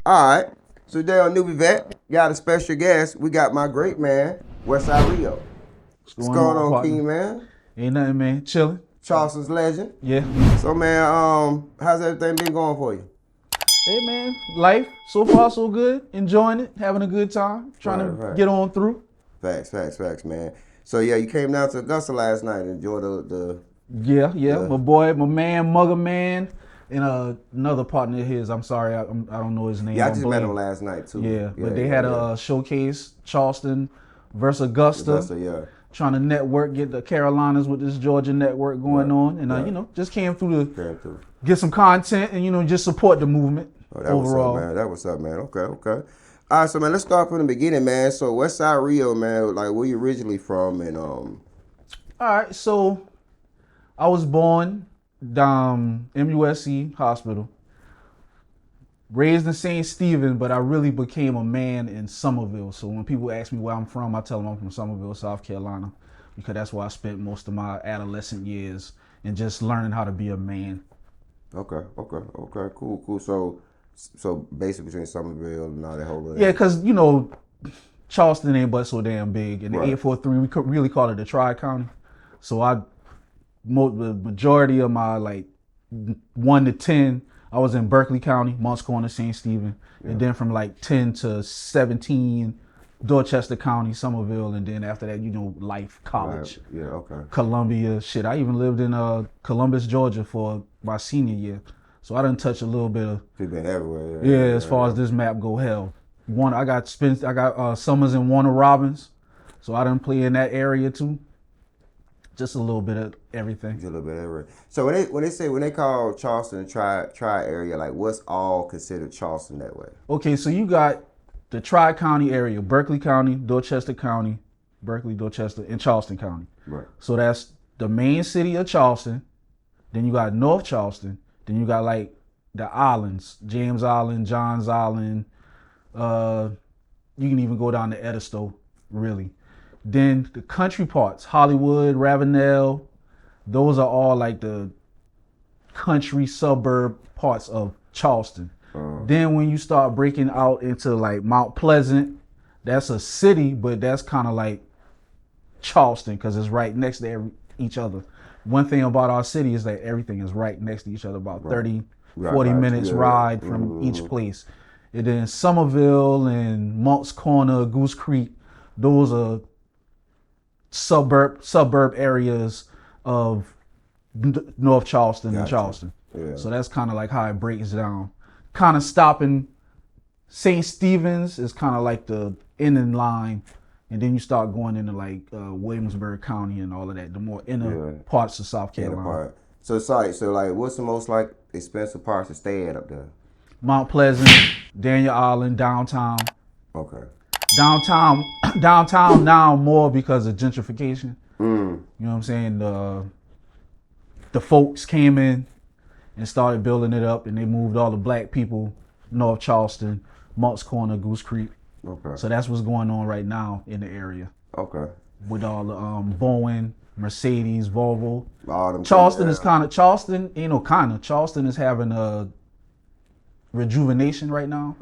All right. So today on NewbieVeT, got a special guest. We got my great man, Westside Rio. What's going on, partner? King, man? Ain't nothing, man. Chilling. Charleston's legend. Yeah. So, man, how's everything been going for you? Hey, man. Life so far so good. Enjoying it. Having a good time. Trying to get on through. Facts, man. So yeah, you came down to Augusta last night and enjoyed the Yeah. My boy, my man, Mugger Man, and another partner of his. I'm sorry, I don't know his name. Yeah, I just met him last night too. Yeah, but they had a showcase, Charleston versus Augusta. Yeah. Trying to network, get the Carolinas with this Georgia network going on, and just came through to get some content and just support the movement overall. What's up, man. Okay. All right, so man, let's start from the beginning, man. So Westside Rio, man, like where you originally from, and All right, so I was born down MUSC Hospital, raised in St. Stephen, but I really became a man in Summerville. So when people ask me where I'm from, I tell them I'm from Summerville, South Carolina, because that's where I spent most of my adolescent years and just learning how to be a man. Okay, cool. So basically between Summerville and all that whole area. Yeah, because Charleston ain't but so damn big, and the 843 we could really call it the Tri-County. So the majority of my 1 to 10, I was in Berkeley County, Moncks Corner, St. Stephen, and then from 10 to 17, Dorchester County, Somerville, and then after that, Life, college. Right. Yeah, okay. Columbia, shit. I even lived in Columbus, Georgia for my senior year. So I done touch a little bit of. You've been everywhere. Yeah, as far as this map go, hell. I got summers in Warner Robins, so I done play in that area too. Just a little bit of everything. Just a little bit of everything. So when they call Charleston a tri area, like what's all considered Charleston that way? Okay, so you got the Tri-County area: Berkeley County, Dorchester County, Berkeley, Dorchester, and Charleston County. Right. So that's the main city of Charleston. Then you got North Charleston. Then you got the islands: James Island, Johns Island. You can even go down to Edisto, really. Then the country parts: Hollywood, Ravenel. Those are all the country suburb parts of Charleston. Then when you start breaking out into Mount Pleasant, that's a city, but that's kind of like Charleston because it's right next to each other. One thing about our city is that everything is right next to each other, about 30, 40 minutes ride from each place. And then Somerville and Moncks Corner, Goose Creek, those are suburb areas of North Charleston and Charleston. Yeah. So that's kind of how it breaks down. Kind of stopping St. Stephen's is kind of the ending line. And then you start going into Williamsburg County and all of that, the more inner parts of South Carolina. So what's the most expensive parts to stay at up there? Mount Pleasant, Daniel Island, downtown. Okay. Downtown now more because of gentrification. Mm. You know what I'm saying? The folks came in and started building it up, and they moved all the black people North Charleston, Moncks Corner, Goose Creek. Okay. So that's what's going on right now in the area. Okay. With all the Boeing, Mercedes, Volvo. Charleston Charleston is having a rejuvenation right now.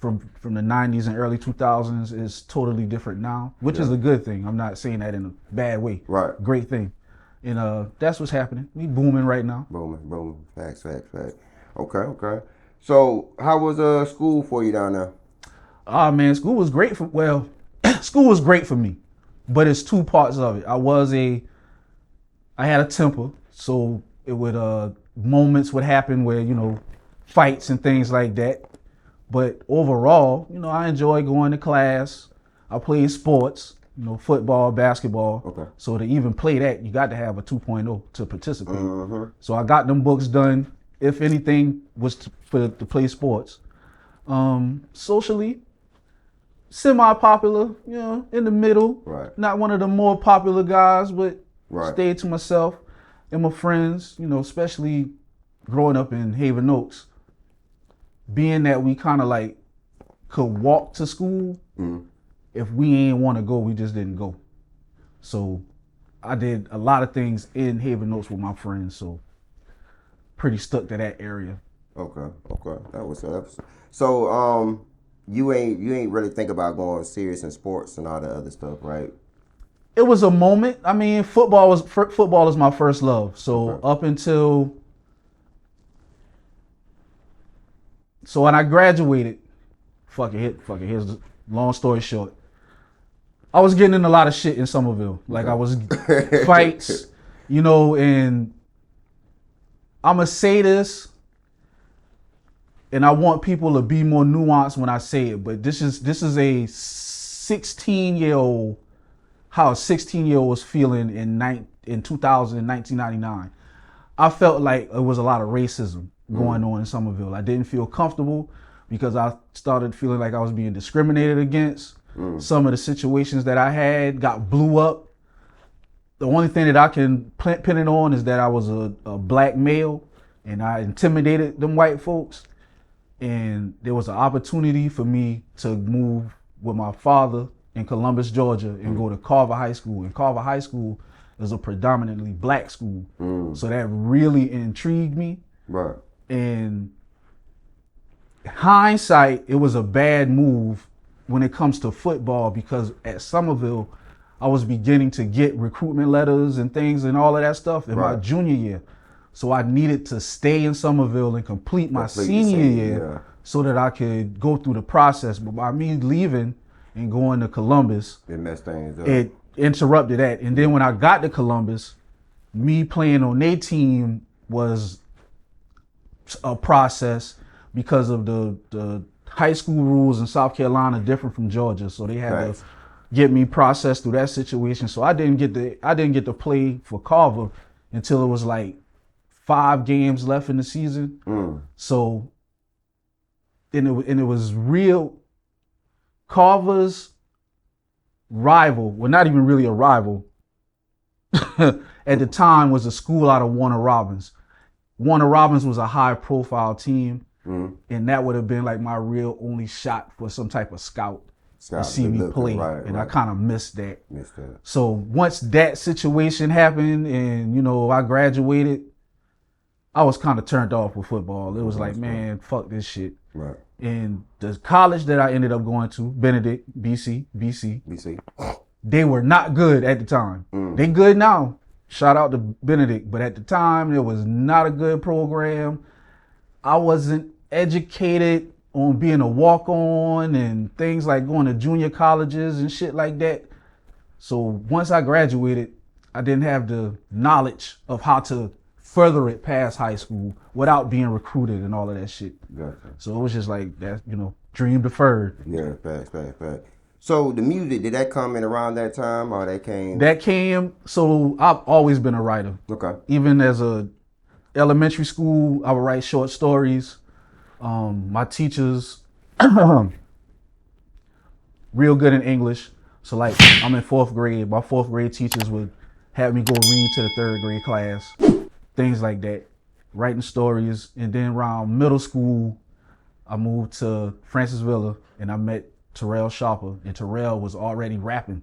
From the 90s and early 2000s is totally different now, which is a good thing. I'm not saying that in a bad way. Right. Great thing. And that's what's happening. We booming right now. Booming. Facts. Okay. So how was school for you down there? Man, school was great school was great for me, but it's two parts of it. I had a temper, so it would moments would happen where fights and things like that. But overall, I enjoy going to class. I played sports, football, basketball. Okay. So to even play that, you got to have a 2.0 to participate. Mm-hmm. So I got them books done. If anything was to play sports. Socially, semi-popular, in the middle. Right. Not one of the more popular guys, but right. Stayed to myself and my friends, especially growing up in Haven Oaks. Being that we kind of could walk to school, if we ain't want to go, we just didn't go. So I did a lot of things in Haven Oaks with my friends, so pretty stuck to that area. Okay. That was So you ain't really think about going serious in sports and all the other stuff, right? It was a moment. I mean, football is my first love. So up until when I graduated, here's the long story short. I was getting in a lot of shit in Somerville. Like I was fights, and I'ma say this, and I want people to be more nuanced when I say it, but this is a 16-year-old, how a 16-year-old was feeling in 1999. I felt like it was a lot of racism going on in Somerville. I didn't feel comfortable because I started feeling like I was being discriminated against. Some of the situations that I had got blew up. The only thing that I can pin it on is that I was a black male and I intimidated them white folks. And there was an opportunity for me to move with my father in Columbus, Georgia, and go to Carver High School. And Carver High School is a predominantly black school. So that really intrigued me. Right. And hindsight, it was a bad move when it comes to football, because at Somerville, I was beginning to get recruitment letters and things and all of that stuff in my junior year. So I needed to stay in Somerville and complete my senior year so that I could go through the process. But by me leaving and going to Columbus, it messed things up. It interrupted that. And then when I got to Columbus, me playing on their team was a process because of the high school rules in South Carolina different from Georgia. So they had to get me processed through that situation. So I didn't get to play for Carver until it was like 5 games left in the season. So and it was real. Carver's rival, well, not even really a rival, at the time was a school out of Warner Robins. Warner Robins was a high profile team. And that would have been like my real only shot for some type of scout to see me play. And I kind of missed that. So once that situation happened and, I graduated, I was kind of turned off with football. It was like, man, fuck this shit. Right. And the college that I ended up going to, Benedict, BC, they were not good at the time. They good now. Shout out to Benedict. But at the time, it was not a good program. I wasn't educated on being a walk-on and things like going to junior colleges and shit like that. So once I graduated, I didn't have the knowledge of how to further it past high school without being recruited and all of that shit. Gotcha. So it was just like that, dream deferred. Yeah, facts. So the music, did that come in around that time or that came? That came, so I've always been a writer. Okay. Even as a elementary school, I would write short stories. My teachers, real good in English. So like I'm in 4th grade. My 4th grade teachers would have me go read to the 3rd grade class. Things like that. Writing stories. And then around middle school, I moved to Francisville and I met Terrell Sharper. And Terrell was already rapping.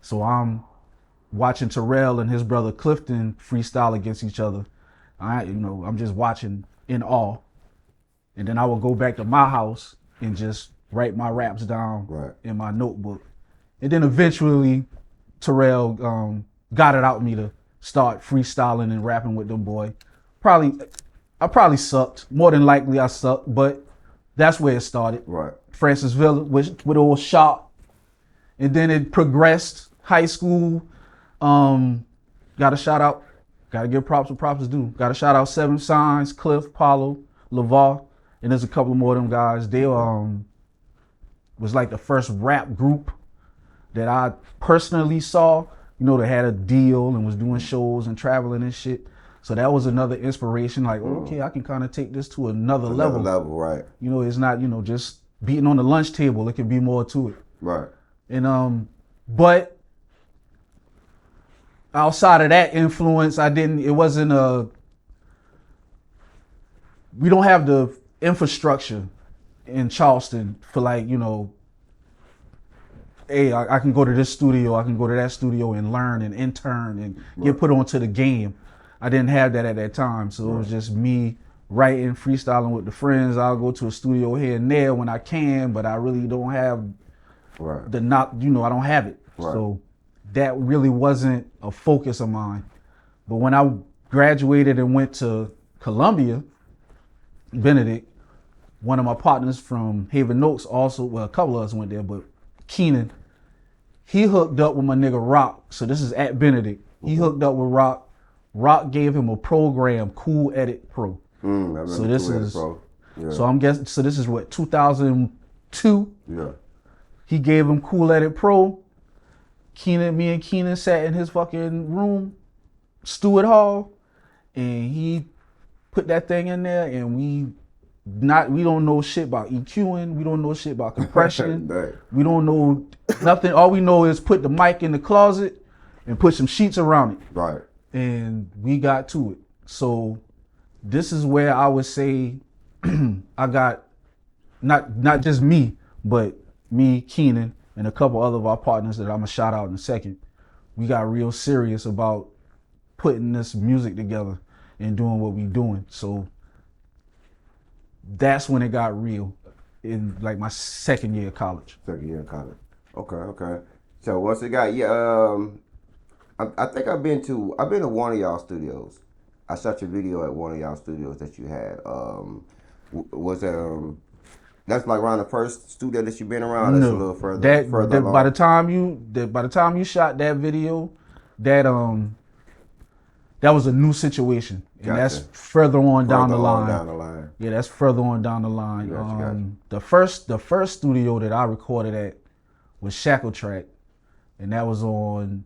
So I'm watching Terrell and his brother Clifton freestyle against each other. I'm just watching in awe. And then I would go back to my house and just write my raps down in my notebook. And then eventually Terrell got it out of me to start freestyling and rapping with them boy. I probably sucked. More than likely I sucked, but that's where it started. Right. Francisville with old Sharp. And then it progressed. High school. Got a shout out. Got to give props where props is due. Got to shout out 7 Signs, Cliff, Paulo, LeVar, and there's a couple more of them guys. They was like the first rap group that I personally saw, that had a deal and was doing shows and traveling and shit. So that was another inspiration. Like, okay, I can kind of take this to another level. Right. It's not, just beating on the lunch table. It can be more to it. Right. And but outside of that influence, we don't have the infrastructure in Charleston for like, hey, I can go to this studio, I can go to that studio and learn and intern and get put onto the game. I didn't have that at that time. So it was just me writing, freestyling with the friends. I'll go to a studio here and there when I can, but I really don't have Right. I don't have it. Right. So that really wasn't a focus of mine. But when I graduated and went to Columbia, Benedict, one of my partners from Haven Oaks also, well, a couple of us went there, but Keenan, he hooked up with my nigga Rock. So this is at Benedict. He hooked up with Rock. Rock gave him a program, Cool Edit Pro. So this is So I'm guessing. So this is what 2002. Yeah. He gave him Cool Edit Pro. Me and Keenan sat in his fucking room, Stewart Hall, and he put that thing in there, and we don't know shit about EQing. We don't know shit about compression. Right. We don't know nothing. All we know is put the mic in the closet and put some sheets around it. Right. And we got to it. So this is where I would say I got not just me, but me, Keenan, and a couple other of our partners that I'm gonna shout out in a second. We got real serious about putting this music together and doing what we doing. So that's when it got real, in like my second year of college. Okay. So once it got I think I've been to one of y'all studios. I shot your video at one of y'all studios that you had. Was that that's like around the first studio that you've been around? That's a little further. Along. By the time you shot that video, that was a new situation, and Gotcha. that's further on down the line. Yeah, that's further on down the line. Gotcha. The first studio that I recorded at was Shackle Track, and that was on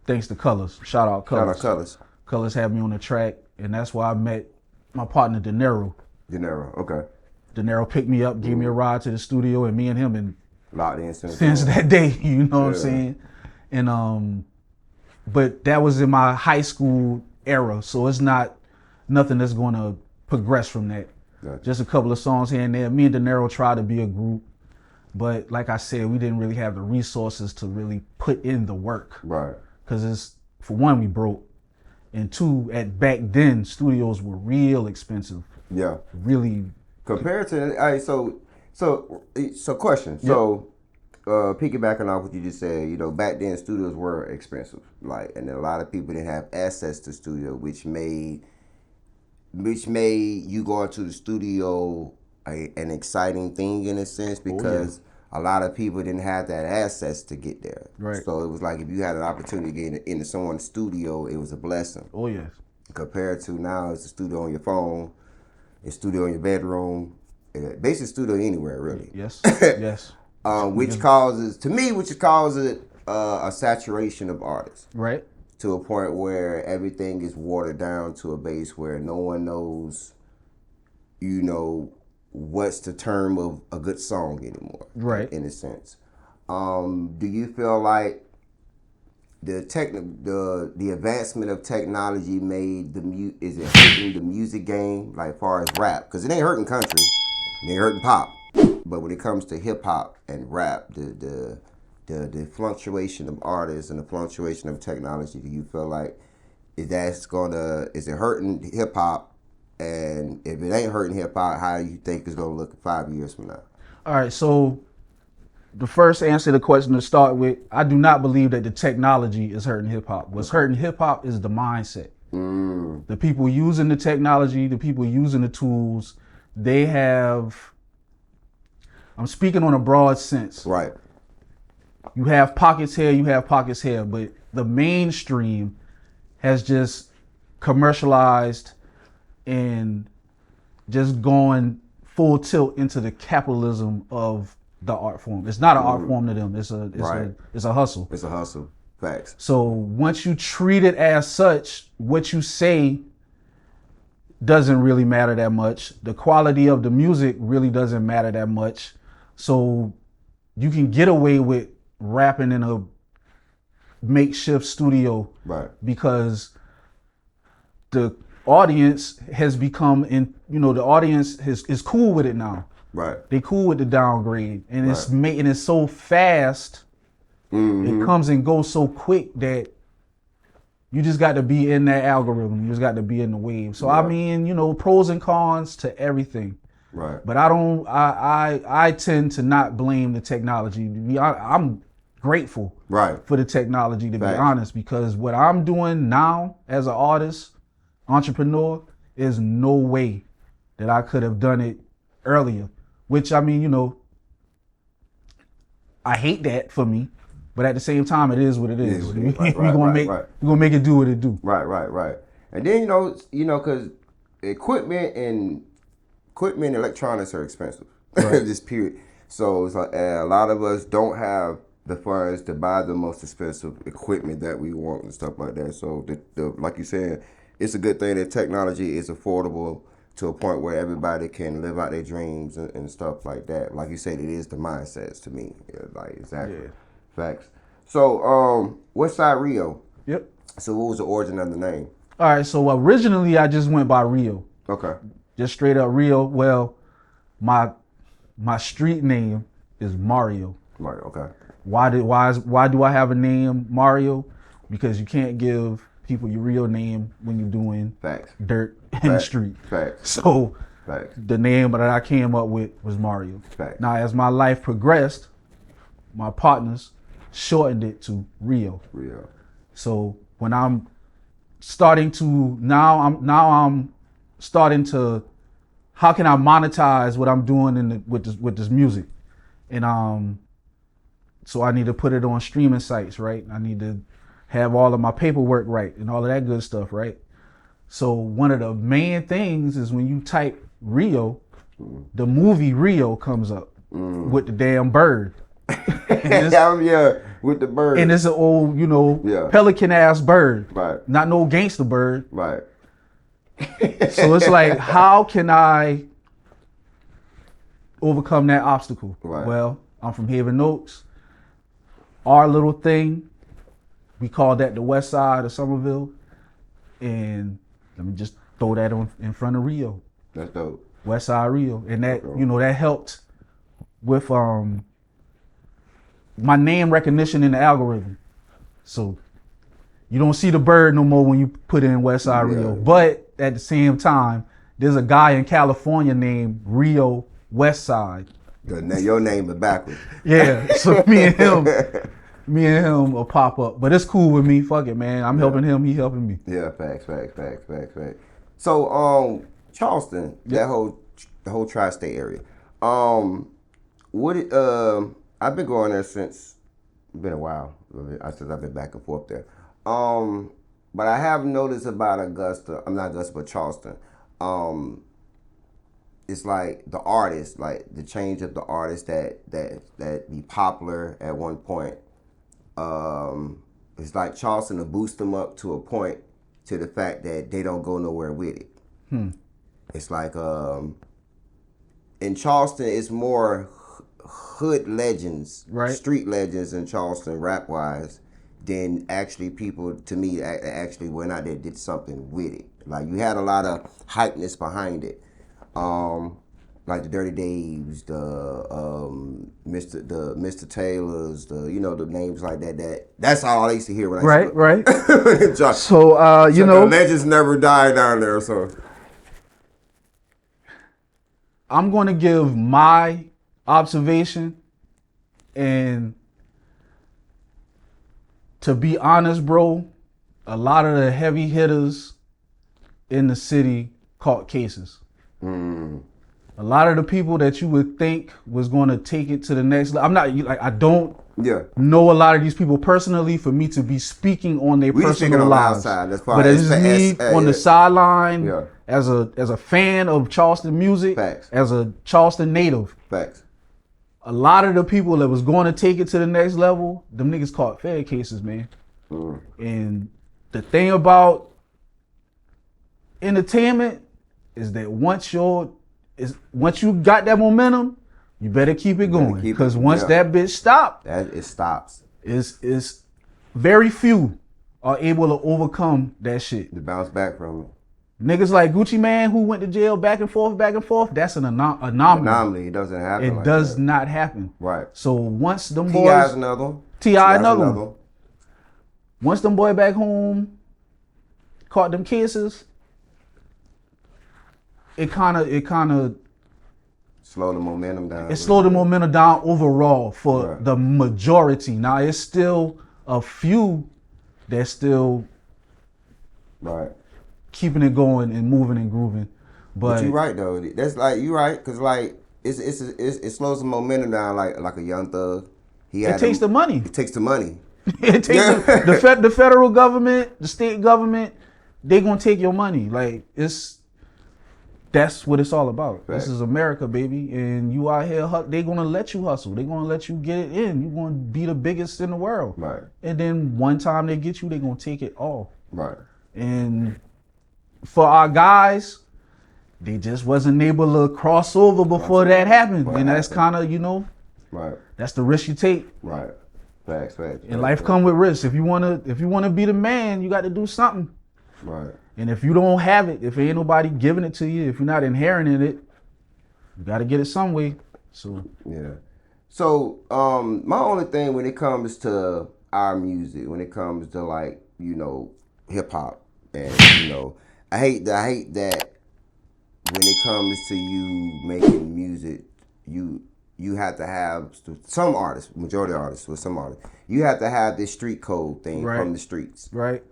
thanks to Colors. Shout out Colors. Colors had me on the track, and that's where I met my partner De Niro. Okay. De Niro picked me up, gave me a ride to the studio, and me and him and locked in since that day, you know what I'm saying? And but that was in my high school era, so it's not nothing that's gonna progress from that. Gotcha. Just a couple of songs here and there. Me and De Niro tried to be a group, but like I said, we didn't really have the resources to really put in the work. Right. Because it's, for one, we broke, and two, back then studios were real expensive. Yeah. Really. Compared to so question. Yep. So piggybacking off what you just said, back then studios were expensive. And a lot of people didn't have access to studio, which made you go into the studio an exciting thing in a sense, because a lot of people didn't have that access to get there. Right. So it was like if you had an opportunity to get into someone's studio, it was a blessing. Oh yes. Compared to now, it's a studio on your phone. It's studio in your bedroom, basically studio anywhere really. Yes, yes. Which causes a saturation of artists. Right. To a point where everything is watered down to a base where no one knows, what's the term of a good song anymore. Right. In a sense. Do you feel like the advancement of technology made is it hurting the music game, like far as rap? Because it ain't hurting country, it ain't hurting pop. But when it comes to hip hop and rap, the fluctuation of artists and the fluctuation of technology, do you feel like is it hurting hip hop? And if it ain't hurting hip hop, how do you think it's gonna look 5 years from now? All right, so the first answer to the question to start with, I do not believe that the technology is hurting hip hop. What's hurting hip hop is the mindset. The people using the technology, the people using the tools, I'm speaking on a broad sense. Right. You have pockets here, but the mainstream has just commercialized and just going full tilt into the capitalism of the art form. It's not an art form to them. It's a hustle. It's a hustle. Facts. So once you treat it as such, what you say doesn't really matter that much. The quality of the music really doesn't matter that much. So you can get away with rapping in a makeshift studio, right? Because the audience has become the audience is cool with it now. Right. They cool with the downgrade, and it's so fast. It comes and goes so quick that You just got to be in that algorithm. You just got to be in the wave. So Yeah. I mean, you know, pros and cons to everything. Right. But I tend to not blame the technology. I'm grateful Right. for the technology, to Facts. be honest, because what I'm doing now as an artist, entrepreneur, is no way that I could have done it earlier. Which, I mean, you know, I hate that for me, but at the same time, it is what it is. Right, We're gonna make it do what it do. Right. And then because equipment and electronics are expensive. Right. Just period. So it's like, a lot of us don't have the funds to buy the most expensive equipment that we want and stuff like that. So the like you said, it's a good thing that technology is affordable to a point where everybody can live out their dreams and stuff like that. Like you said, it is the mindsets to me. Yeah, like exactly. Yeah. Facts. So Westside Rio. Yep. So what was the origin of the name? All right. So originally, I just went by Rio. Okay. Just straight up Rio. Well, my street name is Mario. Mario. Okay. Why do I have a name Mario? Because you can't give people your real name when you're doing Facts. dirt in the street. Facts. So Facts. the name that I came up with was Mario. Facts. Now, as my life progressed, my partners shortened it to Rio. Rio. So when I'm starting to I'm starting to, how can I monetize what I'm doing with this music? And so I need to put it on streaming sites, right? I need to have all of my paperwork right and all of that good stuff, right? So one of the main things is when you type Rio, the movie Rio comes up with the damn bird. Yeah, with the bird. And it's an old, pelican ass bird. Right. Not no gangster bird. Right. So it's like, how can I overcome that obstacle? Right. Well, I'm from Haven Oaks. Our little thing, we call that the West Side of Somerville. And let me just throw that on in front of Rio. That's dope. Westside Rio. And that, that helped with my name recognition in the algorithm. So you don't see the bird no more when you put in Westside Rio. But at the same time, there's a guy in California named Rio Westside. Your name is backwards. Yeah. So me and him will pop up. But it's cool with me. Fuck it, man. I'm helping him. He helping me. Yeah, facts. So Charleston, the whole tri-state area. I've been going there since, been a while, since I've been back and forth there. But I have noticed about Charleston. It's like the artists, like the change of the artists that be popular at one point. It's like Charleston will boost them up to a point to the fact that they don't go nowhere with it. It's like in Charleston, it's more hood legends, right? Street legends in Charleston, rap wise, than actually people to me actually went out there and did something with it. Like you had a lot of hypeness behind it. Like the Dirty Daves, the Mr. Taylors, the names like that. That's all I used to hear when I right. So the legends never die down there. So I'm going to give my observation, and to be honest, bro, a lot of the heavy hitters in the city caught cases. A lot of the people that you would think was going to take it to the next level. I don't know a lot of these people personally for me to be speaking on their personal lives. But it's just me on the sideline as a fan of Charleston music, as a Charleston native. Facts. A lot of the people that was going to take it to the next level, them niggas caught fed cases, man. And the thing about entertainment is that once you got that momentum, you better keep it going. Because once that bitch stops, it stops. It's very few are able to overcome that shit. To bounce back from it. Niggas like Gucci Man who went to jail back and forth, that's an anomaly. Anomaly. It doesn't happen. It does not happen. Right. So once them T.I.'s another one. T.I. another one. Once them boy back home caught them cases, it kind of Slow the momentum down. it slowed the momentum down overall for Right. the majority. Now it's still a few that's still Right. keeping it going and moving and grooving. But you're right though. That's like you're right because like it slows the momentum down like a Young Thug. It takes the money. It takes the money. It takes the federal government, the state government. They gonna take your money. Like that's what it's all about. Right. This is America, baby, and you out here. They gonna let you hustle. They gonna let you get it in. You gonna be the biggest in the world. Right. And then one time they get you, they gonna take it all. Right. And for our guys, they just wasn't able to cross over before that happened. And that's kind of, Right. that's the risk you take. Right. Facts. And life come with risks. If you wanna be the man, you got to do something. Right. And if you don't have it, if ain't nobody giving it to you, if you're not inheriting it, you got to get it some way. So yeah. So my only thing when it comes to our music, when it comes to like hip hop, and I hate that when it comes to you making music, you have to have some artists, majority artists, with some artists, you have to have this street code thing from the streets, right.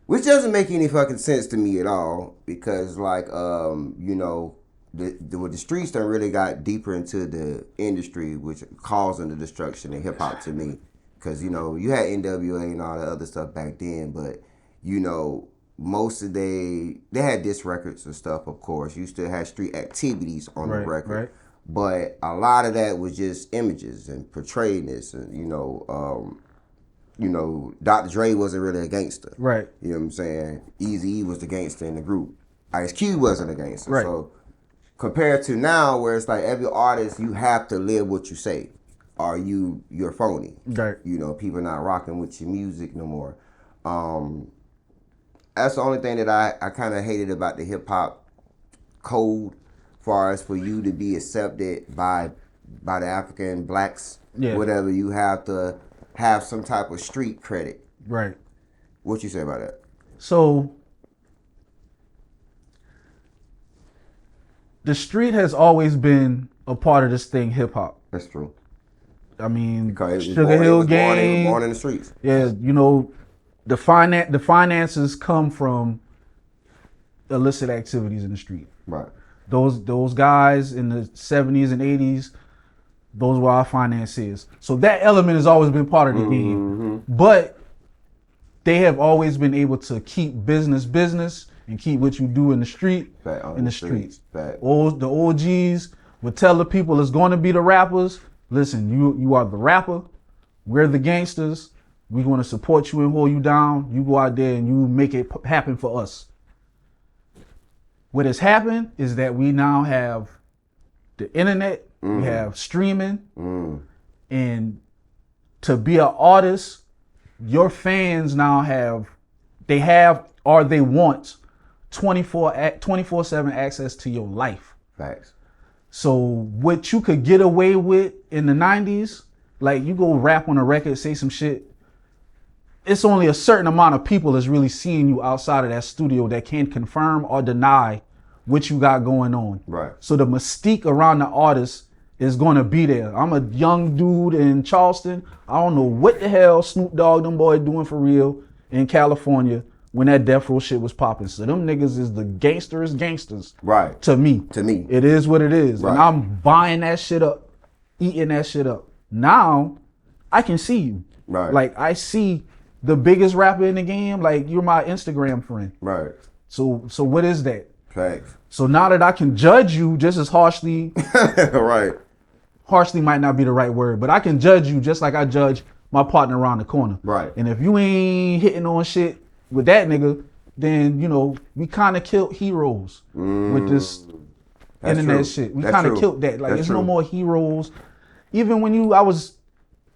Which doesn't make any fucking sense to me at all because, like, the streets done really got deeper into the industry, which causing the destruction of hip hop to me. Because, you had NWA and all the other stuff back then, but, most of they had diss records and stuff, of course. You still had street activities on the record. Right. But a lot of that was just images and portraying this and, Dr. Dre wasn't really a gangster. Right. You know what I'm saying? Eazy-E was the gangster in the group. Ice Cube wasn't a gangster. Right. So compared to now where it's like every artist, you have to live what you say or you're phony. Right. People not rocking with your music no more. That's the only thing that I kind of hated about the hip hop code, far as for you to be accepted by the African blacks, whatever, you have to have some type of street credit. Right. What you say about that? So the street has always been a part of this thing, hip hop. That's true. I mean, Sugar Hill Gang. Born in the streets. Yeah, the finances come from illicit activities in the street. Right. Those guys in the 70s and 80s, those were our financiers. So that element has always been part of the game. But they have always been able to keep business and keep what you do in the street in the streets. The OGs would tell the people that's going to be the rappers, listen, you are the rapper, we're the gangsters, we're going to support you and hold you down. You go out there and you make it happen for us. What has happened is that we now have the internet, we have streaming, and to be an artist, your fans now they want 24/7 access to your life. Facts. So what you could get away with in the 90s, like you go rap on a record, say some shit, it's only a certain amount of people that's really seeing you outside of that studio that can confirm or deny what you got going on. Right. So the mystique around the artist is going to be there. I'm a young dude in Charleston. I don't know what the hell Snoop Dogg, them boys doing for real in California when that Death Row shit was popping. So them niggas is the gangsters. Right. To me. It is what it is. Right. And I'm buying that shit up, eating that shit up. Now, I can see you. Right. Like, I see the biggest rapper in the game, like, you're my Instagram friend. Right. So what is that? Facts. So now that I can judge you just as harshly. Right. Harshly might not be the right word, but I can judge you just like I judge my partner around the corner. Right. And if you ain't hitting on shit with that nigga, then, we kind of killed heroes with this internet shit. We kind of killed that. Like, there's no more heroes. Even when I was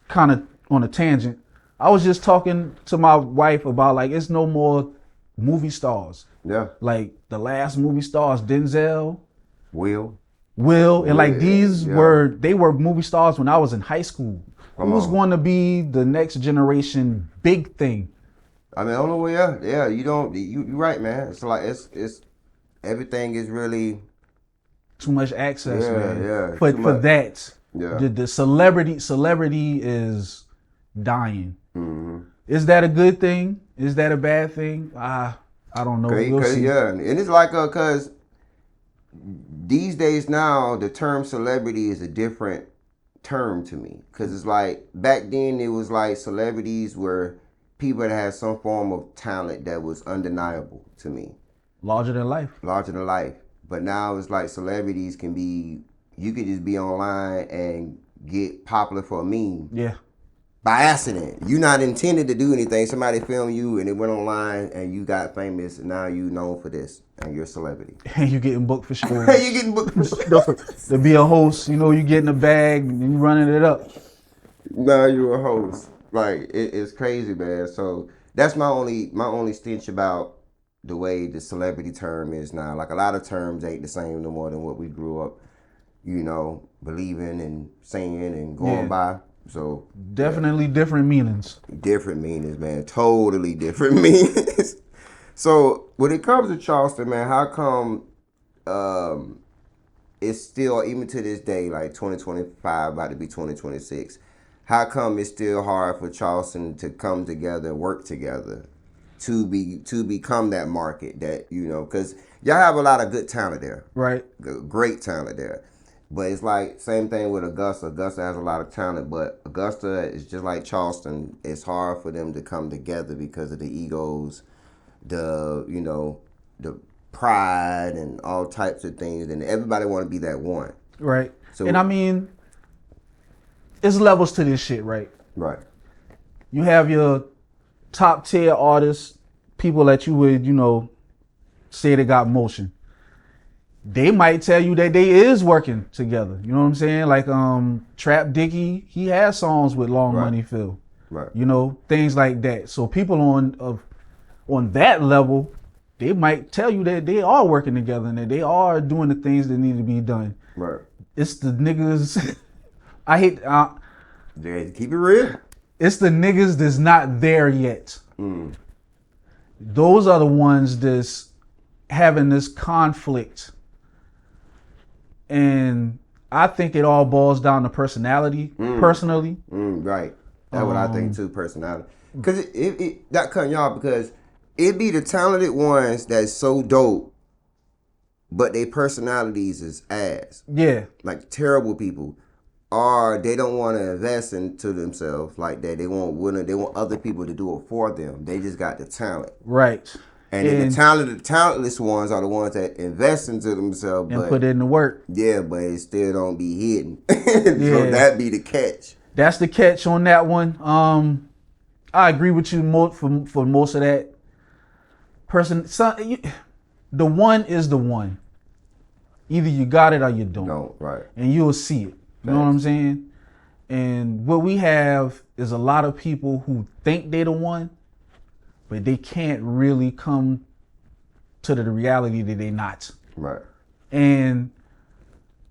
kind of on a tangent, I was just talking to my wife about, like, it's no more movie stars. Yeah. Like, the last movie stars, Denzel, Will, and like these were movie stars when I was in high school. Who's going to be the next generation big thing? I mean, only way, yeah. You don't. You're right, man. It's like it's everything is really Too much access, man. yeah. For Too much. that, Yeah. the celebrity is dying. Mm-hmm. Is that a good thing? Is that a bad thing? I don't know. We'll see. Yeah, and it's like cause these days now the term celebrity is a different term to me. Cause it's like back then it was like celebrities were people that had some form of talent that was undeniable to me. Larger than life. Larger than life. But now it's like celebrities can be, you could just be online and get popular for a meme. Yeah. By accident. You're not intended to do anything. Somebody filmed you and it went online and you got famous and now you known for this and you're a celebrity. And you getting booked for shows. You getting booked for shows. To be a host, you know, you getting a bag and you running it up. Now you're a host. Like it's crazy, man. So that's my only stench about the way the celebrity term is now. Like a lot of terms ain't the same no more than what we grew up, you know, believing and saying and going by. So definitely different meanings. Different meanings, man. Totally different meanings. So when it comes to Charleston, man, how come it's still, even to this day, like 2025, about to be 2026, how come it's still hard for Charleston to come together, work together, to become that market that, you know, because y'all have a lot of good talent there. Right. Great talent there. But it's like, same thing with Augusta. Augusta has a lot of talent, but Augusta is just like Charleston. It's hard for them to come together because of the egos, the pride and all types of things. And everybody want to be that one. Right. So, and I mean, it's levels to this shit, right? Right. You have your top tier artists, people that you would, you know, say they got motion. They might tell you that they is working together. You know what I'm saying? Like Trap Dickie, he has songs with Long Money Phil. Right. You know, things like that. So people on that level, they might tell you that they are working together and that they are doing the things that need to be done. Right. It's the niggas. I hate. Keep it real. It's the niggas that's not there yet. Those are the ones that's having this conflict. And I think it all boils down to personality, personally. Right. That's what I think too, personality. Because it not cutting y'all, because it be the talented ones that's so dope, but their personalities is ass. Yeah. Like terrible people. Or they don't want to invest into themselves like that. They want other people to do it for them. They just got the talent. Right. And then the talentless ones are the ones that invest into themselves and put in the work. Yeah, but it still don't be hidden. So that be the catch. That's the catch on that one. I agree with you for most of that. The one is the one. Either you got it or you don't. Right. And you'll see it. You know what I'm saying? And what we have is a lot of people who think they're the one, but they can't really come to the reality that they're not. Right. And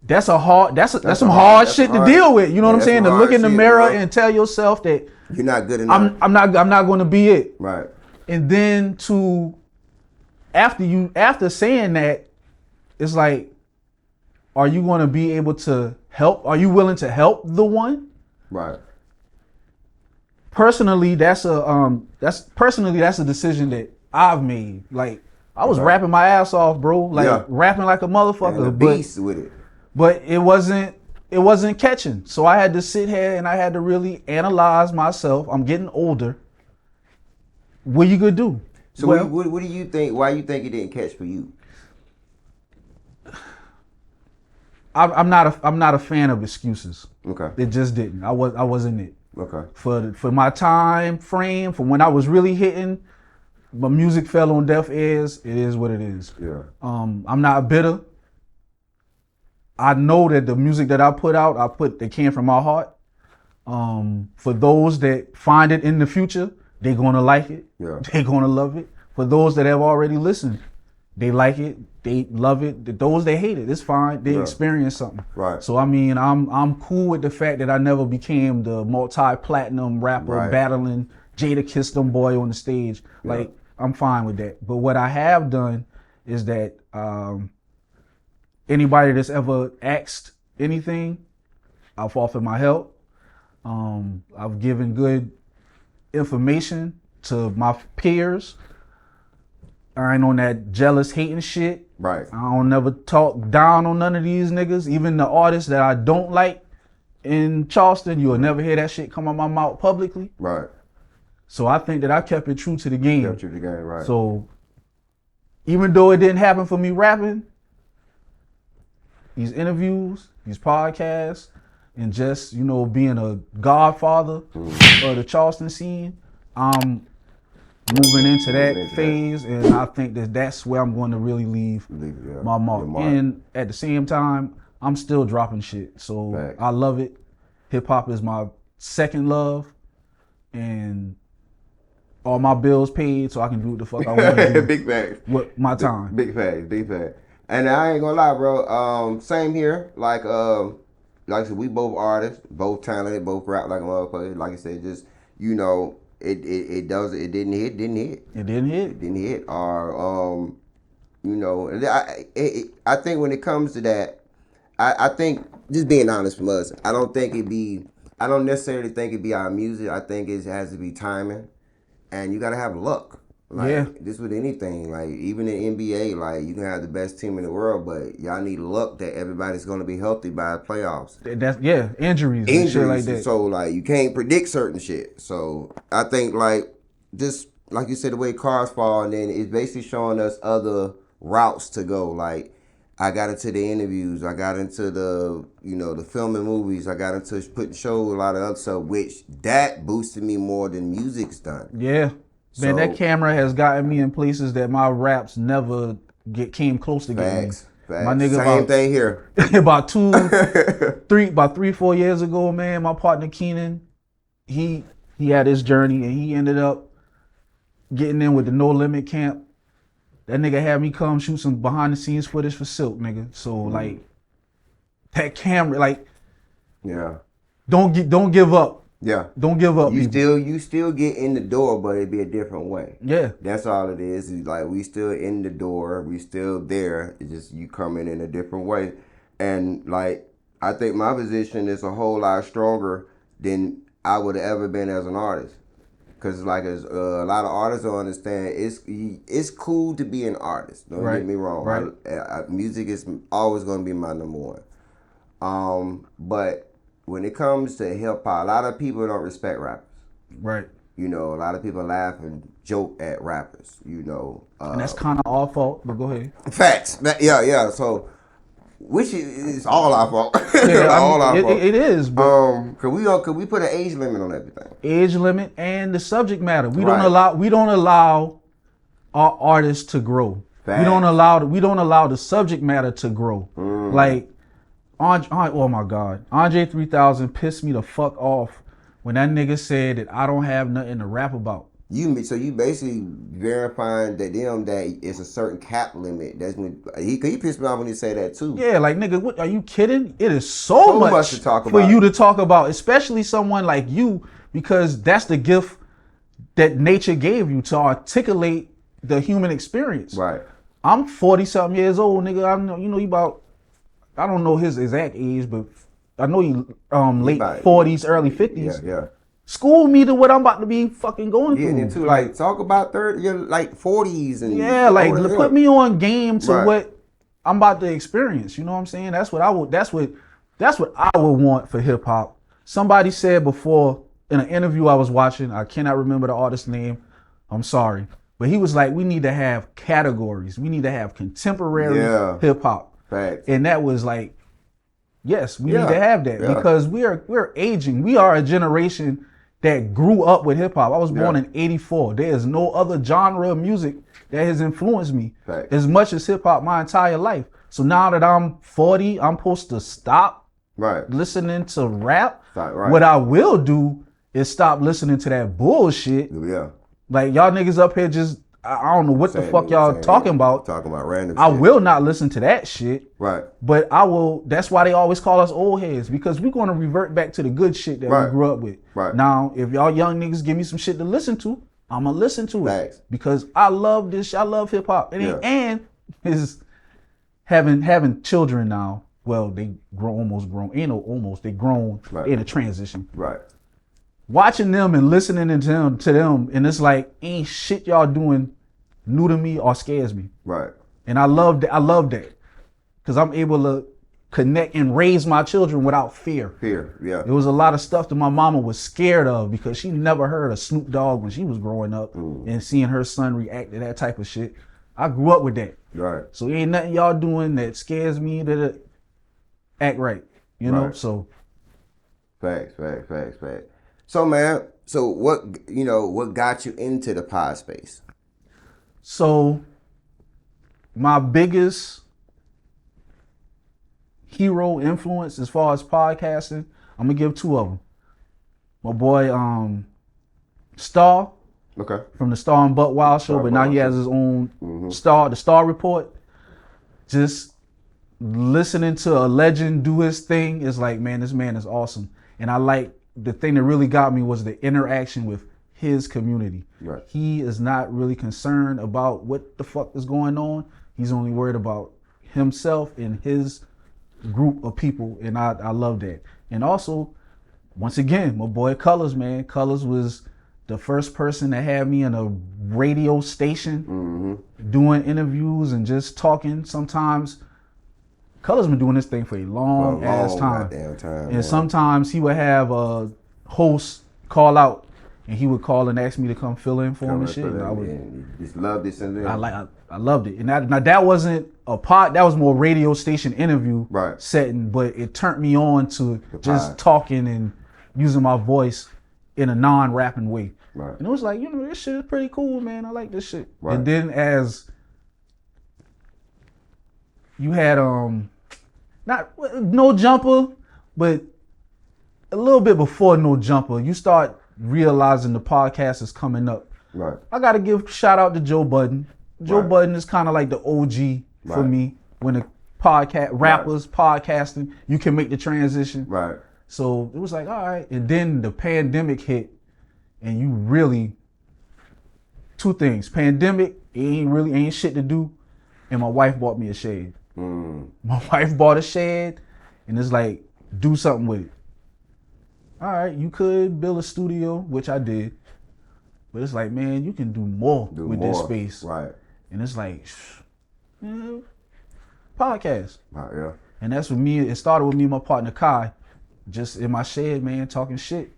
that's some hard shit to deal with. You know what I'm saying? To look in the mirror and tell yourself that you're not good enough. I'm not going to be it. Right. And then after saying that, it's like, are you going to be able to help? Are you willing to help the one? Right. Personally, that's a decision that I've made. Like, I was rapping my ass off, bro. Like rapping like a motherfucker. And a beast with it. But it wasn't catching. So I had to sit here and I had to really analyze myself. I'm getting older. What you gonna do? So what do you think? Why you think it didn't catch for you? I'm not a fan of excuses. Okay. It just didn't. I wasn't it. Okay. For my time frame, from when I was really hitting, my music fell on deaf ears. It is what it is. Yeah. I'm not bitter. I know that the music that I put out, that came from my heart. For those that find it in the future, they're gonna like it. Yeah. They're gonna love it. For those that have already listened, they like it, they love it. Those that hate it, it's fine. They experience something. Right. So I mean, I'm cool with the fact that I never became the multi-platinum rapper battling Jada kissed them boy on the stage. Like, I'm fine with that. But what I have done is that anybody that's ever asked anything, I've offered my help. I've given good information to my peers. I ain't on that jealous hating shit. Right. I don't never talk down on none of these niggas. Even the artists that I don't like in Charleston, you'll never hear that shit come out my mouth publicly. Right. So I think that I kept it true to the game. Kept you the game, right. So even though it didn't happen for me rapping, these interviews, these podcasts, and just, you know, being a godfather of the Charleston scene, I'm moving into that phase, and I think that that's where I'm going to really leave my mark. And at the same time, I'm still dropping shit. So I love it. Hip hop is my second love, and all my bills paid, so I can do what the fuck I want to do. Big facts. With my time. Big facts. Big facts. And I ain't gonna lie, bro. Same here. Like I said, we both artists, both talented, both rap like a motherfucker. Like I said, just, you know, it didn't hit. Or you know, I think when it comes to that, I think, just being honest from us, I don't necessarily think it'd be our music. I think it has to be timing, and you gotta have luck. Like, this with anything, like even in NBA, like you can have the best team in the world, but y'all need luck that everybody's gonna be healthy by the playoffs. That's injuries and shit like that. So like you can't predict certain shit. So I think like just like you said, the way cars fall, and then it's basically showing us other routes to go. Like I got into the interviews, I got into the, you know, the filming movies, I got into putting shows, a lot of other stuff, which that boosted me more than music's done. Yeah. Man, that camera has gotten me in places that my raps never came close to getting. Facts. My nigga, same thing here. about 3-4 years ago, man, my partner Keenan, he had his journey, and he ended up getting in with the No Limit camp. That nigga had me come shoot some behind the scenes footage for Silk, nigga. So like that camera, like, don't give up. Yeah. Don't give up. You still get in the door, but it'd be a different way. Yeah. That's all it is. It's like we still in the door, we still there. It's just you coming in a different way. And like I think my position is a whole lot stronger than I would have ever been as an artist. Cause like a lot of artists don't understand, it's cool to be an artist. Don't get me wrong. Right. Music is always gonna be my number one. But when it comes to hip hop, a lot of people don't respect rappers. Right. You know, a lot of people laugh and joke at rappers, you know. And that's kind of our fault, but go ahead. Facts. Yeah. So, which is all our fault. Yeah, all our fault. It is. But could we put an age limit on everything? Age limit and the subject matter. We don't allow our artists to grow. Facts. We don't allow the subject matter to grow. Like, oh my God, Andre 3000 pissed me the fuck off when that nigga said that I don't have nothing to rap about. So you basically verifying that it's a certain cap limit. That's when he pissed me off when he said that too. Yeah, like nigga, what are you kidding? It is so much to talk about for you to talk about, especially someone like you, because that's the gift that nature gave you to articulate the human experience. Right. I'm 40-something years old, nigga. I don't know his exact age, but I know he late 40s, early 50s. Yeah. School me to what I'm about to be fucking going through. Yeah, and to like talk about 40s and put me on game to what I'm about to experience. You know what I'm saying? That's what I would want for hip hop. Somebody said before in an interview I was watching, I cannot remember the artist's name. I'm sorry, but he was like, we need to have categories. We need to have contemporary hip hop. Right. And that was like, yes, we need to have that because we're aging. We are a generation that grew up with hip hop. I was born in '84. There is no other genre of music that has influenced me as much as hip hop my entire life. So now that I'm 40, I'm supposed to stop listening to rap. What I will do is stop listening to that bullshit. Yeah. Like y'all niggas up here just I don't know what the Same fuck here, y'all same talking here. about. Talking about random I shit. will not listen to that shit. Right. But I will. That's why they always call us old heads, because we're going to revert back to the good shit that Right. we grew up with. Right. Now, if y'all young niggas give me some shit to listen to, I'm gonna listen to Facts. it because I love this. I love hip hop, and is having children now. Well, they almost grown. Ain't no almost. They grown. Right. In a transition. Right. Watching them and listening to them, and it's like ain't shit y'all doing new to me or scares me. Right. And I love that. I love that because I'm able to connect and raise my children without fear. Fear. Yeah. There was a lot of stuff that my mama was scared of because she never heard of Snoop Dogg when she was growing up and seeing her son react to that type of shit. I grew up with that. Right. So ain't nothing y'all doing that scares me that act right. You know? Right. So Facts. So man, what got you into the pod space? So my biggest hero influence as far as podcasting, I'm gonna give two of them. My boy Star, Okay. from the Star and Butt Wild show, but now he has his own Star, the Star Report. Just listening to a legend do his thing is like, man, this man is awesome. And I like, the thing that really got me was the interaction with his community. Right. He is not really concerned about what the fuck is going on. He's only worried about himself and his group of people, and I love that. And also, once again, my boy Colors, man. Colors was the first person that had me in a radio station doing interviews and just talking. Sometimes Colors been doing this thing for a long ass time. Goddamn time. And sometimes he would have a host call out, and he would call and ask me to come fill in for him and shit. And I would just love this and that. I loved it. And that wasn't a pod, that was more radio station interview Right. setting, but it turned me on to just pod. talking and using my voice in a non-rapping way. Right. And it was like, this shit is pretty cool, man. I like this shit. Right. And then as you had not No Jumper, but a little bit before No Jumper, you start realizing the podcast is coming up. Right. I gotta give shout out to Joe Budden. Joe Right. Budden is kind of like the OG for Right. me when the rappers podcasting, you can make the transition. Right. So it was like, all right. And then the pandemic hit, and you really, two things: pandemic, ain't shit to do, and my wife bought me a shed. My wife bought a shed, and it's like, do something with it. All right, you could build a studio, which I did, but it's like, man, you can do more with this space. Right. And it's like, podcast. Right. Yeah. And that's with me. It started with me and my partner Kai, just in my shed, man, talking shit,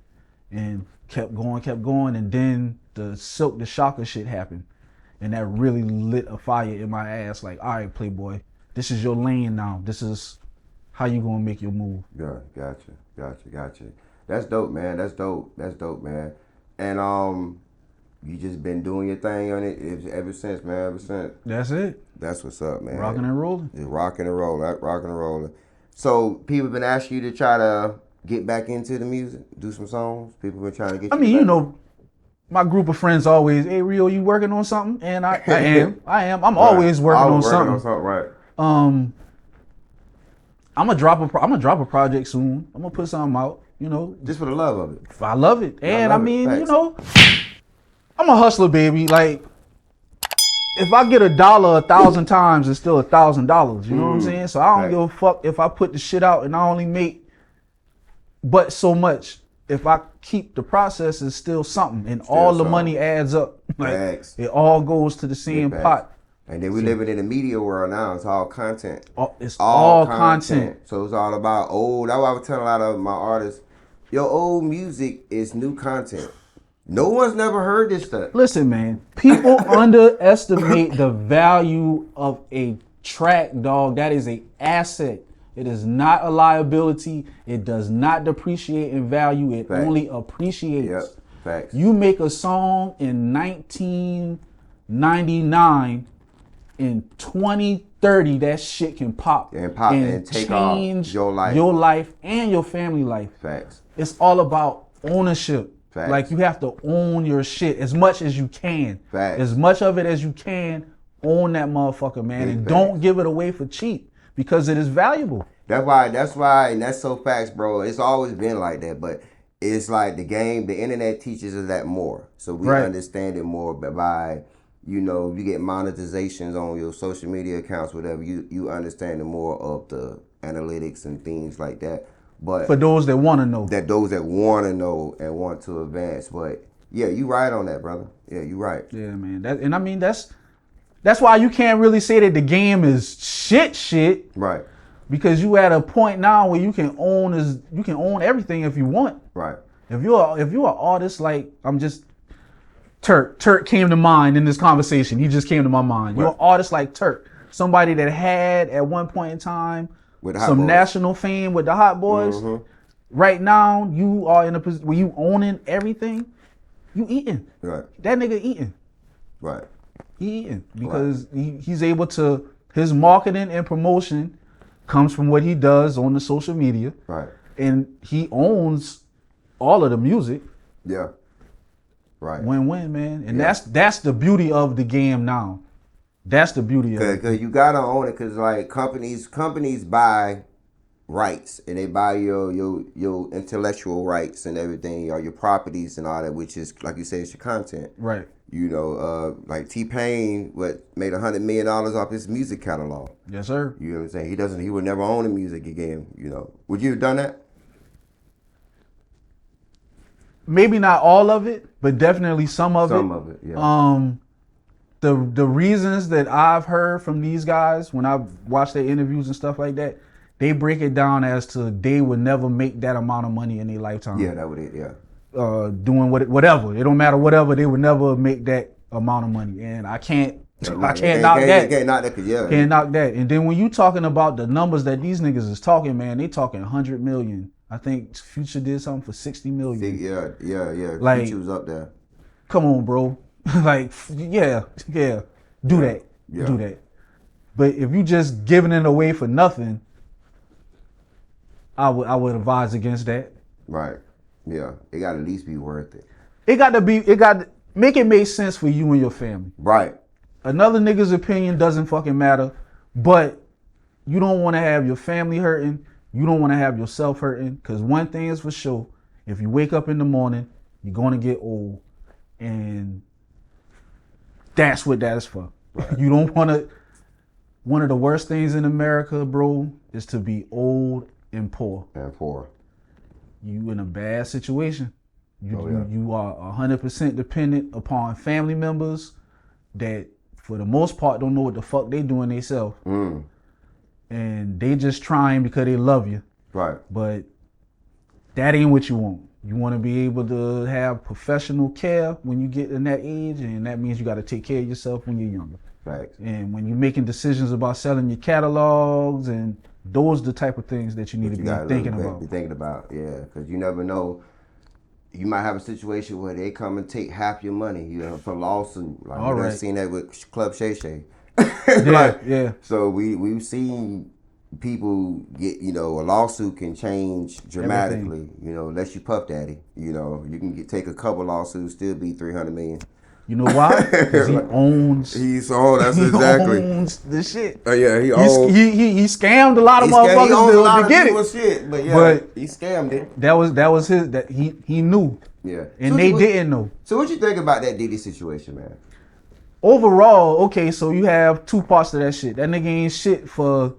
and kept going. And then the Silk the Shocker shit happened, and that really lit a fire in my ass. Like, all right, Playboy, this is your lane now. This is how you gonna make your move. Yeah. Gotcha. That's dope, man. That's dope, man. And you just been doing your thing on it ever since, man. Ever since. That's it. That's what's up, man. Rocking and rolling. Just rocking and rolling. So people been asking you to try to get back into the music, do some songs. People been trying to get. I mean, my group of friends always, hey Rio, you working on something? And I am. I'm always working on something. Right. I'm gonna drop a project soon. I'm gonna put something out. Just for the love of it. I love it, and I mean, Facts. I'm a hustler, baby. Like, if I get $1 1,000 times, it's still $1,000. You know what I'm saying? So I don't give a fuck if I put the shit out and I only make but so much. If I keep the process, it's still something, and all the money adds up. Like, it all goes to the same pot. And then we living in the media world now. It's all content. It's all content. So it's all about old. That's why I was telling a lot of my artists, your old music is new content. No one's never heard this stuff. Listen, man, people underestimate the value of a track, dog. That is an asset. It is not a liability. It does not depreciate in value. It only appreciates. Yep. Facts. You make a song in 1999, in 2030, that shit can pop and take change off your life and your family life. Facts. It's all about ownership. Facts. Like, you have to own your shit as much as you can. Facts. As much of it as you can, own that motherfucker, man. Big and facts. Don't give it away for cheap because it is valuable. That's why, and that's so facts, bro. It's always been like that, but it's like the internet teaches us that more. So we understand it more by, you know, you get monetizations on your social media accounts, whatever, you understand the more of the analytics and things like that. But for those that want to know. Those that want to know and want to advance. But yeah, you right on that, brother. Yeah, you right. Yeah, man. And I mean, that's why you can't really say that the game is shit. Right. Because you at a point now where you can own everything if you want. Right. If you're an artist, like Turk came to mind in this conversation. He just came to my mind. You're an artist like Turk, somebody that had at one point in time some national fame with the Hot Boys. Mm-hmm. Right now, you are in a position where you owning everything. You eating. Right. That nigga eating. Right. He eating because he's able to. His marketing and promotion comes from what he does on the social media. Right. And he owns all of the music. Yeah. Right. Win-win, man. And that's the beauty of the game now. That's the beauty of it. Because you gotta own it, because like companies buy rights, and they buy your intellectual rights and everything, or your properties and all that, which is, like you say, it's your content. Right. You know, like T-Pain made $100 million off his music catalog. Yes, sir. You know what I'm saying? He would never own the music again, you know. Would you have done that? Maybe not all of it, but definitely some of it. Some of it, yeah. The reasons that I've heard from these guys when I've watched their interviews and stuff like that, they break it down as to they would never make that amount of money in their lifetime. Yeah, that would it, yeah. Doing whatever. It don't matter whatever, they would never make that amount of money. And I can't knock that. Can't knock that, yeah. Can't knock that. And then when you talking about the numbers that these niggas is talking, man, they talking 100 million. I think Future did something for 60 million. Yeah. Like, Future was up there. Come on, bro. Like, yeah. Do that. Do that. But if you just giving it away for nothing, I would advise against that. Right. Yeah. It got to at least be worth it. It got to make it make sense for you and your family. Right. Another nigga's opinion doesn't fucking matter, but you don't want to have your family hurting. You don't want to have yourself hurting, because one thing is for sure, if you wake up in the morning, you're going to get old, and that's what that is for. Right. You don't want to. One of the worst things in America, bro, is to be old and poor. You in a bad situation. You are 100% dependent upon family members that, for the most part, don't know what the fuck they doing themselves. And they just trying because they love you. Right. But that ain't what you want. You want to be able to have professional care when you get in that age, and that means you got to take care of yourself when you're younger. Right. And when you're making decisions about selling your catalogs, and those are the type of things that you need to be thinking about. Be thinking about, yeah, because you never know. You might have a situation where they come and take half your money, you know, for lawsuit. Like we've seen that with Club Shay Shay. Yeah. So we've seen people get, you know, a lawsuit can change dramatically. Everything. You know, unless you Puff Daddy, you know, you can take a couple lawsuits, still be 300 million. You know why? Because he owns. He's on. That's exactly. He owns the shit. Yeah, he owns. He scammed a lot of motherfuckers to get it. Shit, but he scammed it. That was his. That he knew. Yeah, and they didn't know. So what you think about that Diddy situation, man? Overall, okay, so you have two parts to that shit. That nigga ain't shit for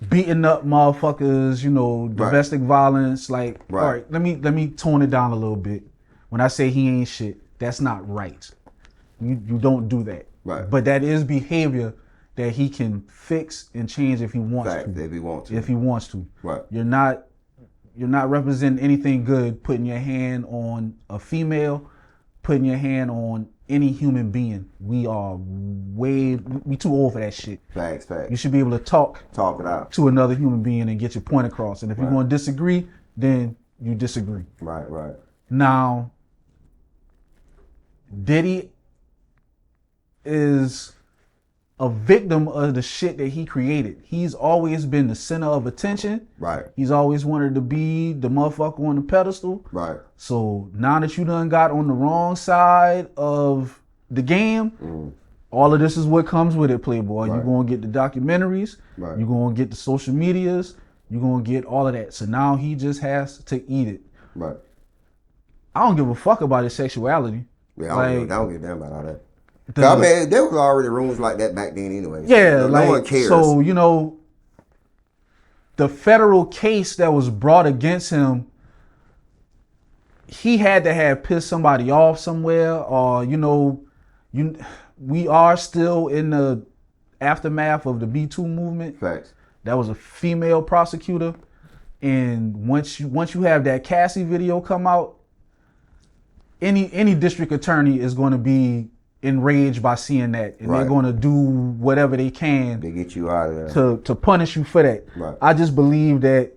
beating up motherfuckers. You know, domestic violence. Like, all right, let me tone it down a little bit. When I say he ain't shit, that's not right. You don't do that. Right. But that is behavior that he can fix and change if he wants to. If he wants to. Right. You're not representing anything good putting your hand on a female, putting your hand on any human being. We too old for that shit. Facts. You should be able to talk it out to another human being and get your point across. And if you're going to disagree, then you disagree. Right. Now, Diddy is a victim of the shit that he created. He's always been the center of attention. Right. He's always wanted to be the motherfucker on the pedestal. Right. So now that you done got on the wrong side of the game, all of this is what comes with it, Playboy. Right. You're going to get the documentaries. Right. You're going to get the social medias. You're going to get all of that. So now he just has to eat it. Right. I don't give a fuck about his sexuality. Yeah, I don't give a damn about all that. I mean, there was already rumors like that back then anyway. Yeah, no one cares. So, you know, the federal case that was brought against him, he had to have pissed somebody off somewhere, or, you know, we are still in the aftermath of the Me Too movement. Facts. That was a female prosecutor. And once you have that Cassie video come out, any district attorney is going to be enraged by seeing that, and they're going to do whatever they can to get you out of there, to punish you for that. Right. I just believe that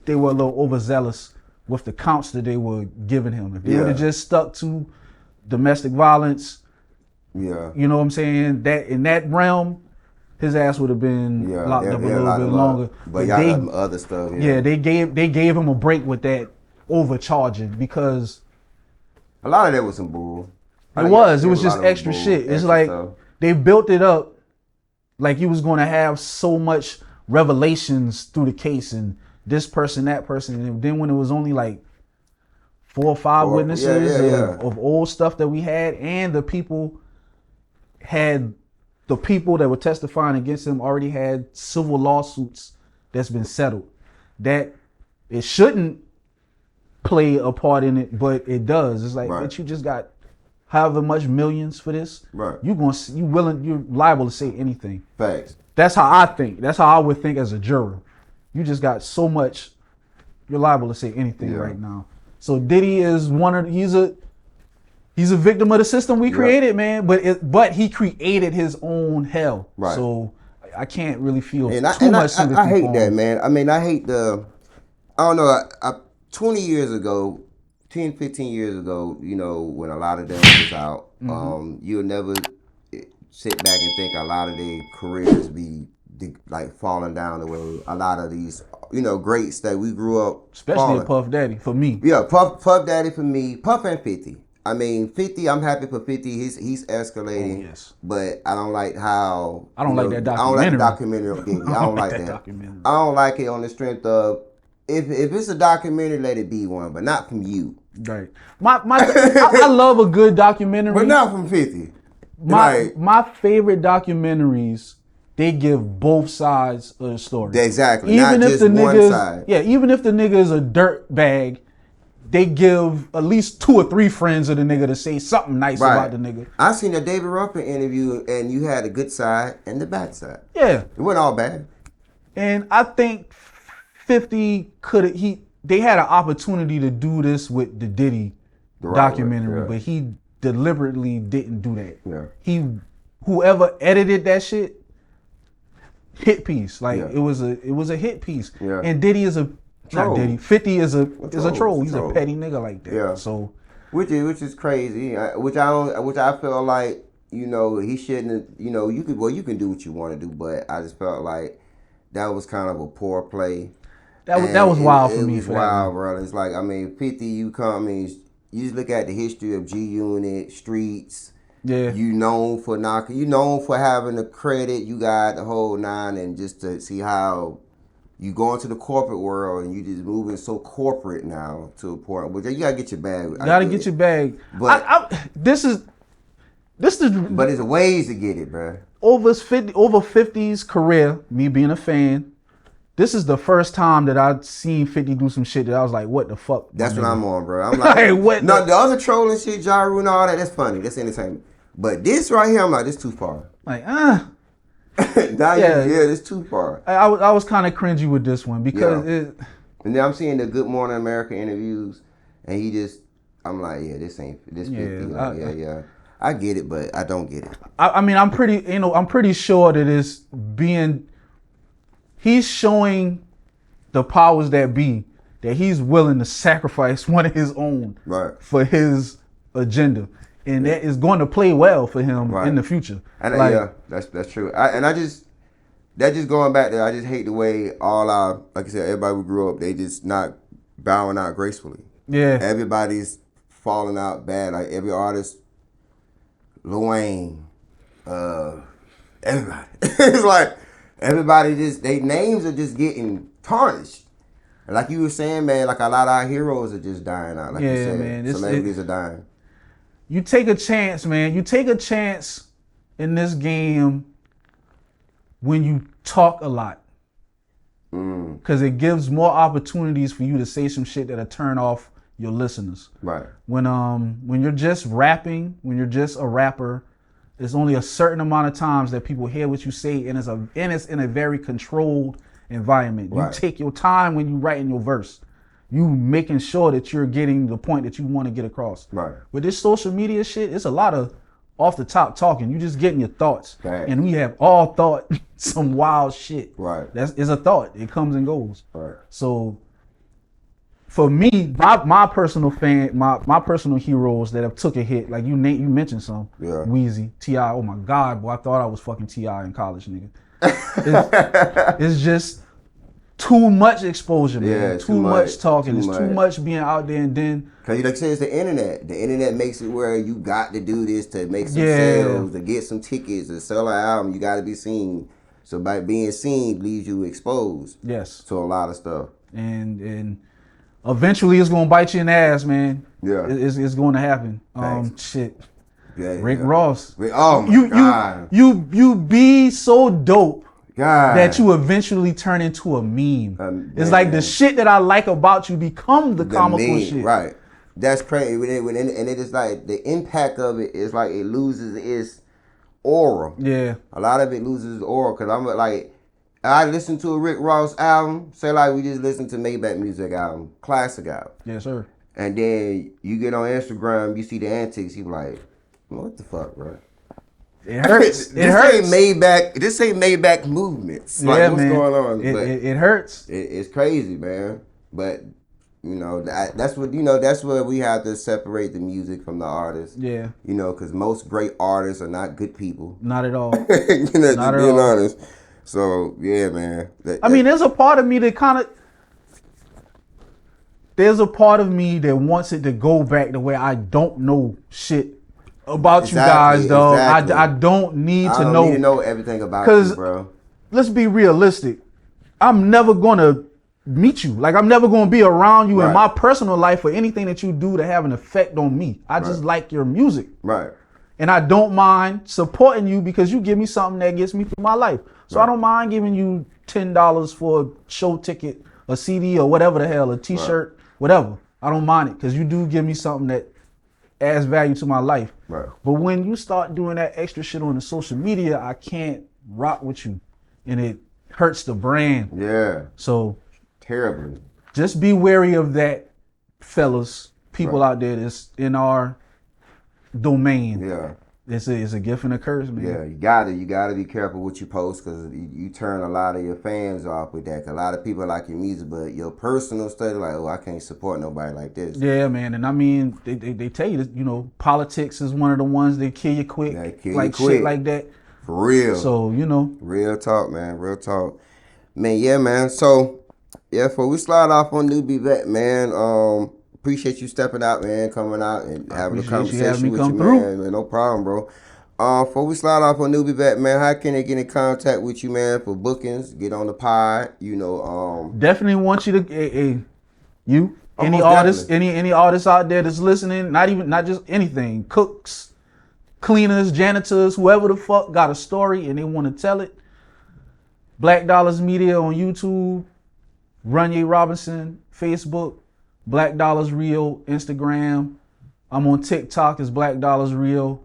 they were a little overzealous with the counts that they were giving him. If they would have just stuck to domestic violence, you know what I'm saying, that in that realm, his ass would have been locked up a little bit longer. But y'all have other stuff. Yeah, they gave him a break with that overcharging, because a lot of that was some bull. It was just extra shit. It's like they built it up like you was going to have so much revelations through the case, and this person, that person, and then when it was only like 4 or 5 witnesses of old stuff that we had, and the people that were testifying against him already had civil lawsuits that's been settled. That it shouldn't play a part in it, but it does. It's like, but you just got however much millions for this. Right. You're liable to say anything. Facts. That's how I think. That's how I would think as a juror. You just got so much, you're liable to say anything right now. So Diddy is he's a victim of the system we created, man. But he created his own hell. Right. So I can't really feel too much sympathy. I hate that, man. I mean, I hate I don't know. 20 years ago, 10, 15 years ago, you know, when a lot of them was out, you'll never sit back and think a lot of their careers be like falling down the way a lot of these, you know, greats that we grew up. Especially Puff Daddy, for me. Yeah, Puff Daddy for me. Puff and 50. I mean, 50, I'm happy for 50. He's escalating. Oh, yes. But I don't like how... I don't like that documentary. I don't like the documentary of 50. I don't like that. I don't like it on the strength of, if it's a documentary, let it be one, but not from you. Right. I love a good documentary. But not from 50. My favorite documentaries, they give both sides of the story. Exactly. Even not just one side. Yeah, even if the nigga is a dirt bag, they give at least 2 or 3 friends of the nigga to say something nice about the nigga. I seen a David Ruffin interview, and you had a good side and the bad side. Yeah. It wasn't all bad. And I think 50 they had an opportunity to do this with the Diddy documentary, but he deliberately didn't do that. Yeah. Whoever edited that shit, hit piece. Like it was a hit piece. Yeah. And Diddy is a troll. Not Diddy. 50 is a troll. He's a petty nigga like that. Yeah. So which is crazy. Which I feel like, you know, he shouldn't. You know, you can do what you want to do, but I just felt like that was kind of a poor play. That was wild for me. It was wild, bro. It's like, I mean, 50, you just look at the history of G Unit, Streets. Yeah. You known for having the credit, you got the whole 9, and just to see how you go into the corporate world and you just moving so corporate now to a point where you gotta get your bag. You gotta get your bag. But this is. But there's ways to get it, bro. Over 50's career, me being a fan, this is the first time that I've seen 50 do some shit that I was like, what the fuck? That's what I'm on, bro. I'm like, hey, what? No, the other trolling shit, Ja Rule and all that, that's funny. That's entertainment. But this right here, I'm like, this too far. Like, this too far. I was kind of cringy with this one because and then I'm seeing the Good Morning America interviews, and I'm like, this 50. Yeah. I get it, but I don't get it. I mean, I'm pretty sure that he's showing the powers that be that he's willing to sacrifice one of his own for his agenda. and that is going to play well for him in the future. And yeah, that's true. That just going back there. I just hate the way all our, like I said, everybody we grew up, they just not bowing out gracefully. Yeah, everybody's falling out bad. Like every artist, Lil Wayne, everybody. It's like everybody just, their names are just getting tarnished. And like you were saying, man, like a lot of our heroes are just dying out. Like you said, man, celebrities are dying. You take a chance, man. You take a chance in this game when you talk a lot. Because it gives more opportunities for you to say some shit that'll turn off your listeners. Right. When you're just rapping, when you're just a rapper, there's only a certain amount of times that people hear what you say, and it's in a very controlled environment. Right. You take your time when you writing your verse. You making sure that you're getting the point that you want to get across. Right. With this social media shit, it's a lot of off the top talking. You just getting your thoughts. Right. And we have all thought some wild shit. Right. It's a thought. It comes and goes. Right. So for me, my personal my personal heroes that have took a hit, like you mentioned some. Yeah. Wheezy, T.I. Oh my God, boy, I thought I was fucking T.I. in college, nigga. It's just too much exposure, man. Yeah, too much talking. It's too much being out there, and then because like I said, it's the internet. The internet makes it where you got to do this to make some sales, to get some tickets, to sell an album. You got to be seen. So by being seen leaves you exposed. Yes. To a lot of stuff. And eventually it's gonna bite you in the ass, man. Yeah. It's going to happen. Shit. Yeah, Rick Ross. Oh my God. You be so dope. God. That you eventually turn into a meme. It's like the shit that I like about you become the comical meme, shit. Right. That's crazy. And it is like the impact of it is like it loses its aura. Yeah. A lot of it loses its aura because I'm like, I listen to a Rick Ross album, say like we just listened to Maybach music album, classic album. Yes, sir. And then you get on Instagram, you see the antics, you be like, what the fuck, bro? It hurts. This ain't Maybach movements. Like, yeah, what's going on? It hurts. It's crazy, man. But that's where we have to separate the music from the artist. Yeah. Because most great artists are not good people. Not at all. Not at all. Honest. So yeah, man. I mean, there's a part of me that there's a part of me that wants it to go back to where I don't know shit about you guys, though. Exactly. I don't need to know. Need to know everything about you, bro. Let's be realistic. I'm never gonna meet you. Like I'm never gonna be around you in my personal life or anything that you do to have an effect on me. I just like your music. Right. And I don't mind supporting you because you give me something that gets me through my life. So I don't mind giving you $10 for a show ticket, a CD, or whatever the hell, a T-shirt, whatever. I don't mind it because you do give me something that adds value to my life. Right. But when you start doing that extra shit on the social media, I can't rock with you, and it hurts the brand. Yeah. So terribly. Just be wary of that, fellas. People out there that's in our domain. Yeah. It's a gift and a curse, man. Yeah, you gotta be careful what you post because you turn a lot of your fans off with that. 'Cause a lot of people like your music, but your personal stuff, like, oh, I can't support nobody like this. Yeah, man. And I mean, they tell you that, politics is one of the ones that kill you quick. Yeah, shit like that. For real. So, Real talk, man. Real talk. Man, yeah, man. So, yeah, before we slide off on NewbieVeT, man, appreciate you stepping out, man, coming out and having a conversation with you, man. No problem, bro. Before we slide off on NewbieVeT, man, how can they get in contact with you, man, for bookings, get on the pod, Definitely want you to, any artists out there that's listening, not just anything, cooks, cleaners, janitors, whoever the fuck got a story and they want to tell it. Black Dollars Media on YouTube, Runye Robinson, Facebook, Black Dollars Rio, Instagram. I'm on TikTok as Black Dollars Rio.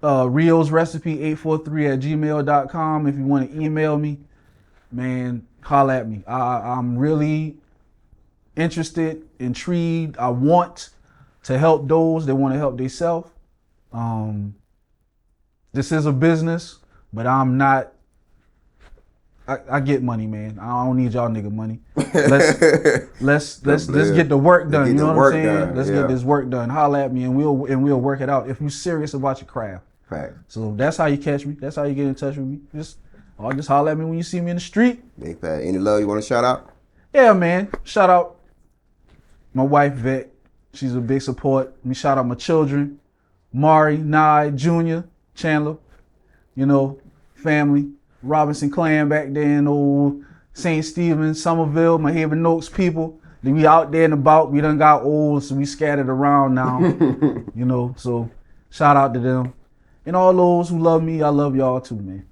Rio's Recipe 843@gmail.com. If you want to email me, man, holla at me. I'm really interested, intrigued. I want to help those that want to help themselves. This is a business, but I'm not I get money, man. I don't need y'all nigga money. Let's get the work done. You know what I'm saying? Let's get this work done. Holla at me and we'll work it out if you're serious about your craft. Right. So that's how you catch me. That's how you get in touch with me. Just holler at me when you see me in the street. Big fat. Any love you want to shout out? Yeah, man. Shout out my wife, Vet. She's a big support. Let me shout out my children, Mari, Nye, Junior, Chandler, family, Robinson clan back then, old St. Stephen, Somerville, my Haven Oaks people. We out there and about. We done got old, so we scattered around now. So shout out to them. And all those who love me, I love y'all too, man.